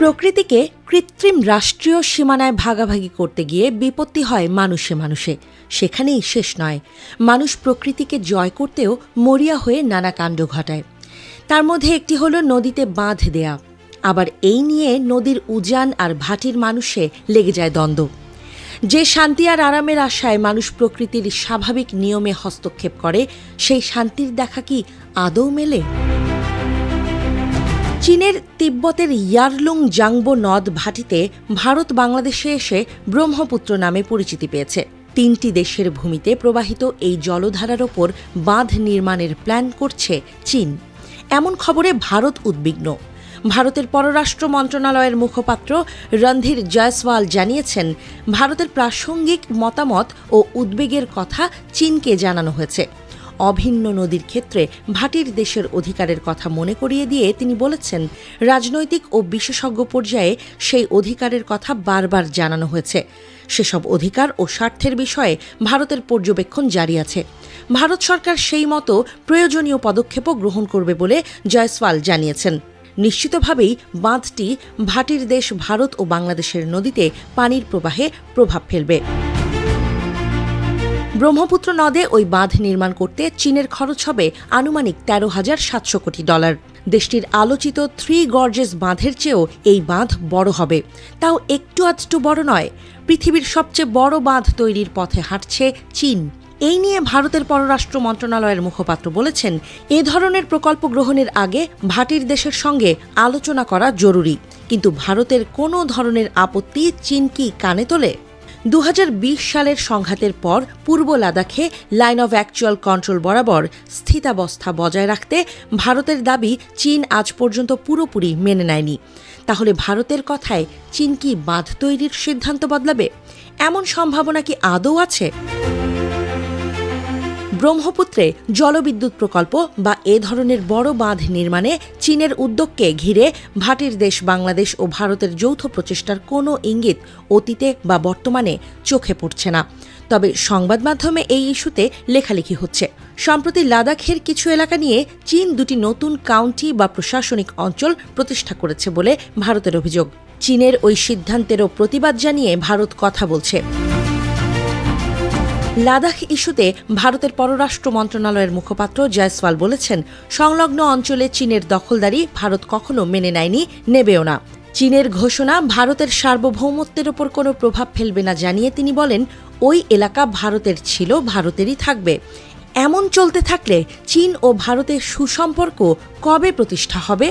প্রকৃতিকে কৃত্রিম রাষ্ট্রীয় সীমানায় ভাগাভাগি করতে গিয়ে বিপত্তি হয় মানুষে মানুষে। সেখানেই শেষ নয়, মানুষ প্রকৃতিকে জয় করতেও মরিয়া হয়ে নানা কাণ্ড ঘটায়। তার মধ্যে একটি হলো নদীতে বাঁধ দেয়া। আবার এই নিয়ে নদীর উজান আর ভাটির মানুষে লেগে যায় দ্বন্দ্ব। যে শান্তি আর আরামের আশায় মানুষ প্রকৃতির স্বাভাবিক নিয়মে হস্তক্ষেপ করে, সেই শান্তির দেখা কি আদৌ মেলে? চীনের তিব্বতের ইয়ারলুং জাংবো নদ ভাটিতে ভারত বাংলাদেশে এসে ব্রহ্মপুত্র নামে পরিচিতি পেয়েছে। 3টি দেশের ভূমিতে প্রবাহিত এই জলধারার ওপর বাঁধ নির্মাণের প্ল্যান করছে চীন। এমন খবরে ভারত উদ্বিগ্ন। ভারতের পররাষ্ট্র মন্ত্রণালয়ের মুখপাত্র রণধীর জয়সওয়াল জানিয়েছেন, ভারতের প্রাসঙ্গিক মতামত ও উদ্বেগের কথা চীনকে জানানো হয়েছে। অভিন্ন নদীর ক্ষেত্রে ভাটির দেশের অধিকারের কথা মনে করিয়ে দিয়ে তিনি বলেছেন, রাজনৈতিক ও বিশেষজ্ঞ পর্যায়ে সেই অধিকারের কথা বারবার জানানো হয়েছে। সেসব অধিকার ও স্বার্থের বিষয়ে ভারতের পর্যবেক্ষণ জারি আছে। ভারত সরকার সেই মতো প্রয়োজনীয় পদক্ষেপও গ্রহণ করবে বলে জয়সওয়াল জানিয়েছেন। নিশ্চিতভাবেই বাঁধটি ভাটির দেশ ভারত ও বাংলাদেশের নদীতে পানির প্রবাহে প্রভাব ফেলবে। ব্রহ্মপুত্র নদে ওই বাঁধ নির্মাণ করতে চীনের খরচ হবে আনুমানিক $13,700 কোটি। দেশটির আলোচিত 3 গর্জেস বাঁধের চেয়েও এই বাঁধ বড় হবে, তাও একটু আধটু বড় নয়। পৃথিবীর সবচেয়ে বড় বাঁধ তৈরির পথে হাঁটছে চীন। এই নিয়ে ভারতের পররাষ্ট্র মন্ত্রণালয়ের মুখপাত্র বলেছেন, এ ধরনের প্রকল্প গ্রহণের আগে ভাটির দেশের সঙ্গে আলোচনা করা জরুরি। কিন্তু ভারতের কোনো ধরনের আপত্তি চীন কি কানে তোলে? 2020 সালের সংঘাতের পর পূর্ব লাদাখে লাইন অব অ্যাকচুয়াল কন্ট্রোল বরাবর স্থিতাবস্থা বজায় রাখতে ভারতের দাবি চীন আজ পর্যন্ত পুরোপুরি মেনে নেয়নি। তাহলে ভারতের কথায় চীন কি বাঁধ তৈরির সিদ্ধান্ত বদলাবে? এমন সম্ভাবনা কি আদৌ আছে? ব্রহ্মপুত্রে জলবিদ্যুৎ প্রকল্প বা এ ধরনের বড় বাঁধ নির্মাণে চীনের উদ্যোগকে ঘিরে ভাটির দেশ বাংলাদেশ ও ভারতের যৌথ প্রচেষ্টার কোনো ইঙ্গিত অতীতে বা বর্তমানে চোখে পড়ছে না। তবে সংবাদ মাধ্যমে এই ইস্যুতে লেখালেখি হচ্ছে। সম্প্রতি লাদাখের কিছু এলাকা নিয়ে চীন 2টি নতুন কাউন্টি বা প্রশাসনিক অঞ্চল প্রতিষ্ঠা করেছে বলে ভারতের অভিযোগ। চীনের ওই সিদ্ধান্তেরও প্রতিবাদ জানিয়ে ভারত কথা বলছে। লাদাখ ইস্যুতে ভারতের পররাষ্ট্র মন্ত্রণালয়ের মুখপাত্র জয়সওয়াল বলেছেন, সংলগ্ন অঞ্চলে চীনের দখলদারি ভারত কখনো মেনে নেয়নি, নেবেও না। চীনের ঘোষণা ভারতের সার্বভৌমত্বের ওপর কোনো প্রভাব ফেলবে না জানিয়ে তিনি বলেন, ওই এলাকা ভারতের ছিল, ভারতেরই থাকবে। এমন চলতে থাকলে চীন ও ভারতের সুসম্পর্ক কবে প্রতিষ্ঠা হবে?